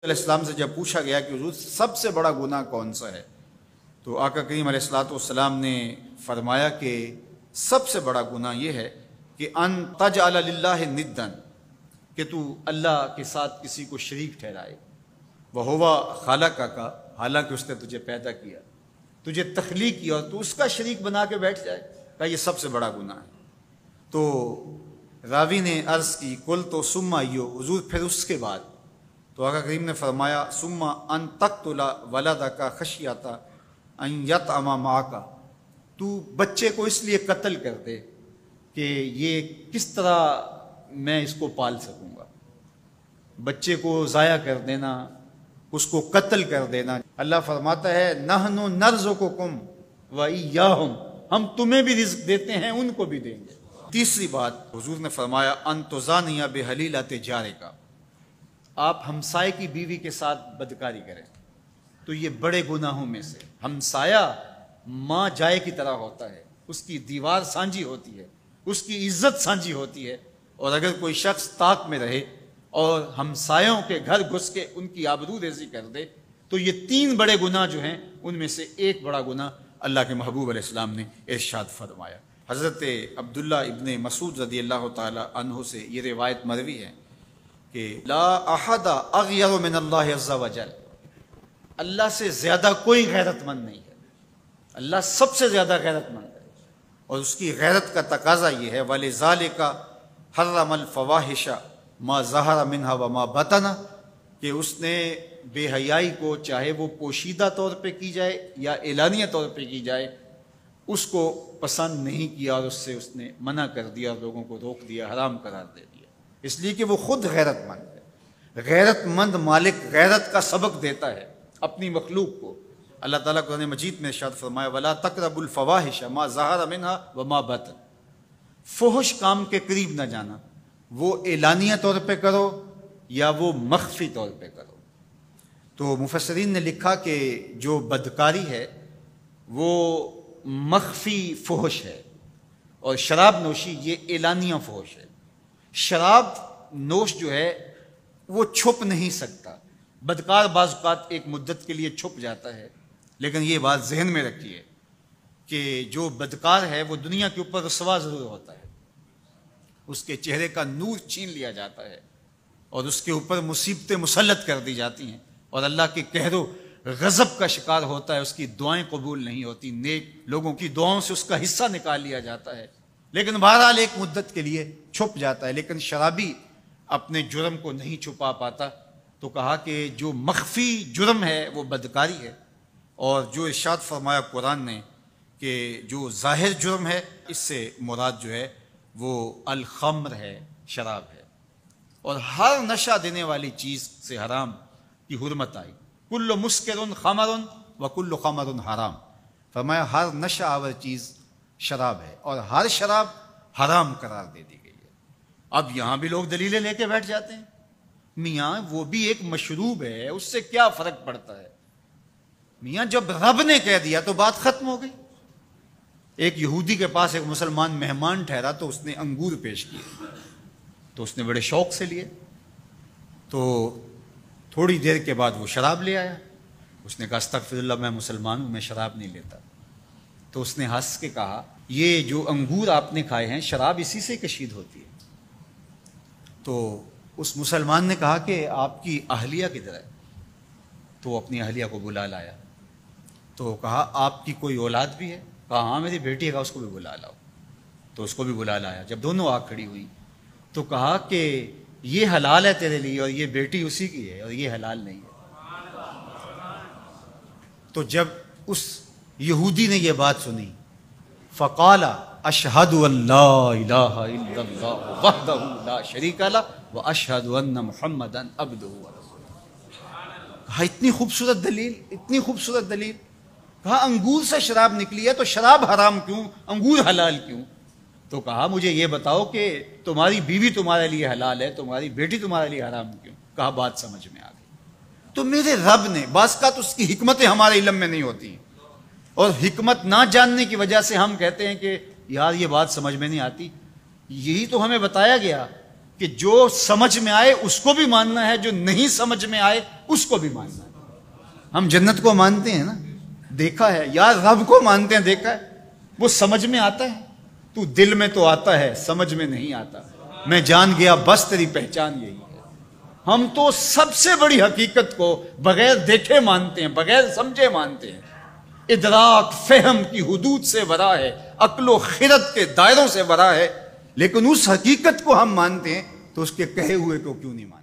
علیہ السلام سے جب پوچھا گیا کہ حضور سب سے بڑا گناہ کون سا ہے، تو آقا کریم علیہ الصلوۃ والسلام نے فرمایا کہ سب سے بڑا گناہ یہ ہے کہ ان تجعل للہ ندا، کہ تو اللہ کے ساتھ کسی کو شریک ٹھہرائے، وہو خلقک، حالانکہ اس نے تجھے پیدا کیا، تجھے تخلیق کیا اور تو اس کا شریک بنا کے بیٹھ جائے، کہا یہ سب سے بڑا گناہ ہے۔ تو راوی نے عرض کی کل تو ثم ایو، حضور پھر اس کے بعد؟ تو آقا کریم نے فرمایا ثم ان تقتل ولدک خشیۃ ان یطعم معک، تو بچے کو اس لیے قتل کر دے کہ یہ کس طرح میں اس کو پال سکوں گا، بچے کو ضائع کر دینا، اس کو قتل کر دینا۔ اللہ فرماتا ہے نحن نرزقکم وایاہم، ہم تمہیں بھی رزق دیتے ہیں ان کو بھی دیں گے۔ تیسری بات حضور نے فرمایا ان تزانی بحلیلۃ جارک، آپ ہمسائے کی بیوی کے ساتھ بدکاری کریں تو یہ بڑے گناہوں میں سے۔ ہمسایہ ماں جائے کی طرح ہوتا ہے، اس کی دیوار سانجھی ہوتی ہے، اس کی عزت سانجھی ہوتی ہے، اور اگر کوئی شخص طاق میں رہے اور ہمسایوں کے گھر گھس کے ان کی آبرو ریزی کر دے تو یہ تین بڑے گناہ جو ہیں ان میں سے ایک بڑا گناہ اللہ کے محبوب علیہ السلام نے ارشاد فرمایا۔ حضرت عبداللہ ابن مسعود رضی اللہ تعالی عنہ سے یہ روایت مروی ہے کہ لا احد اغیر من اللہ عز وجل، اللہ سے زیادہ کوئی غیرت مند نہیں ہے، اللہ سب سے زیادہ غیرت مند ہے، اور اس کی غیرت کا تقاضا یہ ہے وَلِذَالِكَ حَرَّمَ الْفَوَاحِشَ مَا ظَهَرَ مِنْهَا وَمَا بَطَنَ، کہ اس نے بے حیائی کو چاہے وہ پوشیدہ طور پہ کی جائے یا اعلانیہ طور پہ کی جائے اس کو پسند نہیں کیا، اور اس نے منع کر دیا اور لوگوں کو روک دیا، حرام قرار دے دیا، اس لیے کہ وہ خود غیرت مند ہے۔ غیرت مند مالک غیرت کا سبق دیتا ہے اپنی مخلوق کو۔ اللہ تعالیٰ قرآن مجید میں ارشاد فرمایا وَلَا تَقْرَبُوا الْفَوَاحِشَ مَا ظَهَرَ مِنْهَا وَمَا بَطَنَ، فحش کام کے قریب نہ جانا، وہ اعلانیہ طور پہ کرو یا وہ مخفی طور پہ کرو۔ تو مفسرین نے لکھا کہ جو بدکاری ہے وہ مخفی فحش ہے، اور شراب نوشی یہ اعلانیہ فحش ہے۔ شراب نوش جو ہے وہ چھپ نہیں سکتا، بدکار بعض اوقات ایک مدت کے لیے چھپ جاتا ہے، لیکن یہ بات ذہن میں رکھیے کہ جو بدکار ہے وہ دنیا کے اوپر رسوا ضرور ہوتا ہے، اس کے چہرے کا نور چھین لیا جاتا ہے اور اس کے اوپر مصیبتیں مسلط کر دی جاتی ہیں، اور اللہ کے قہر و غضب کا شکار ہوتا ہے، اس کی دعائیں قبول نہیں ہوتی، نیک لوگوں کی دعاؤں سے اس کا حصہ نکال لیا جاتا ہے، لیکن بہرحال ایک مدت کے لیے چھپ جاتا ہے۔ لیکن شرابی اپنے جرم کو نہیں چھپا پاتا، تو کہا کہ جو مخفی جرم ہے وہ بدکاری ہے، اور جو ارشاد فرمایا قرآن نے کہ جو ظاہر جرم ہے اس سے مراد جو ہے وہ الخمر ہے، شراب ہے، اور ہر نشہ دینے والی چیز سے حرام کی حرمت آئی۔ کل مسکر خمر وکل خمر حرام، فرمایا ہر نشہ آور چیز شراب ہے اور ہر شراب حرام قرار دے دی گئی ہے۔ اب یہاں بھی لوگ دلیلیں لے کے بیٹھ جاتے ہیں، میاں وہ بھی ایک مشروب ہے، اس سے کیا فرق پڑتا ہے؟ میاں جب رب نے کہہ دیا تو بات ختم ہو گئی۔ ایک یہودی کے پاس ایک مسلمان مہمان ٹھہرا تو اس نے انگور پیش کیے، تو اس نے بڑے شوق سے لیے، تو تھوڑی دیر کے بعد وہ شراب لے آیا۔ اس نے کہا استغفر اللہ، میں مسلمان ہوں، میں شراب نہیں لیتا۔ تو اس نے ہنس کے کہا یہ جو انگور آپ نے کھائے ہیں شراب اسی سے کشید ہوتی ہے۔ تو اس مسلمان نے کہا کہ آپ کی اہلیہ کدھر ہے؟ تو اپنی اہلیہ کو بلا لایا، تو کہا آپ کی کوئی اولاد بھی ہے؟ کہا ہاں میری بیٹی ہے، اس کو بھی بلا لاؤ۔ تو اس کو بھی بلا لایا۔ جب دونوں آ کھڑی ہوئی تو کہا کہ یہ حلال ہے تیرے لیے اور یہ بیٹی اسی کی ہے، اور یہ حلال نہیں ہے۔ تو جب اس یہودی نے یہ بات سنی فقال اشہد ان لا الہ الا اللہ وحدہ لا شریک لہ واشہد ان محمدا عبدہ ورسولہ۔ کہا اتنی خوبصورت دلیل، اتنی خوبصورت دلیل۔ کہا انگور سے شراب نکلی ہے تو شراب حرام کیوں، انگور حلال کیوں؟ تو کہا مجھے یہ بتاؤ کہ تمہاری بیوی تمہارے لیے حلال ہے، تمہاری بیٹی تمہارے لیے حرام کیوں؟ کہا بات سمجھ میں آ گئی۔ تو میرے رب نے بعض کا تو اس کی حکمتیں ہمارے علم میں نہیں ہوتی، اور حکمت نہ جاننے کی وجہ سے ہم کہتے ہیں کہ یار یہ بات سمجھ میں نہیں آتی۔ یہی تو ہمیں بتایا گیا کہ جو سمجھ میں آئے اس کو بھی ماننا ہے، جو نہیں سمجھ میں آئے اس کو بھی ماننا ہے۔ ہم جنت کو مانتے ہیں نا، دیکھا ہے، یا رب کو مانتے ہیں، دیکھا ہے، وہ سمجھ میں آتا ہے، تو دل میں تو آتا ہے، سمجھ میں نہیں آتا۔ میں جان گیا بس تیری پہچان یہی ہے۔ ہم تو سب سے بڑی حقیقت کو بغیر دیکھے مانتے ہیں، بغیر سمجھے مانتے ہیں۔ ادراک فہم کی حدود سے ورا ہے، عقل و خرد کے دائروں سے ورا ہے، لیکن اس حقیقت کو ہم مانتے ہیں تو اس کے کہے ہوئے کو کیوں نہیں مانتے؟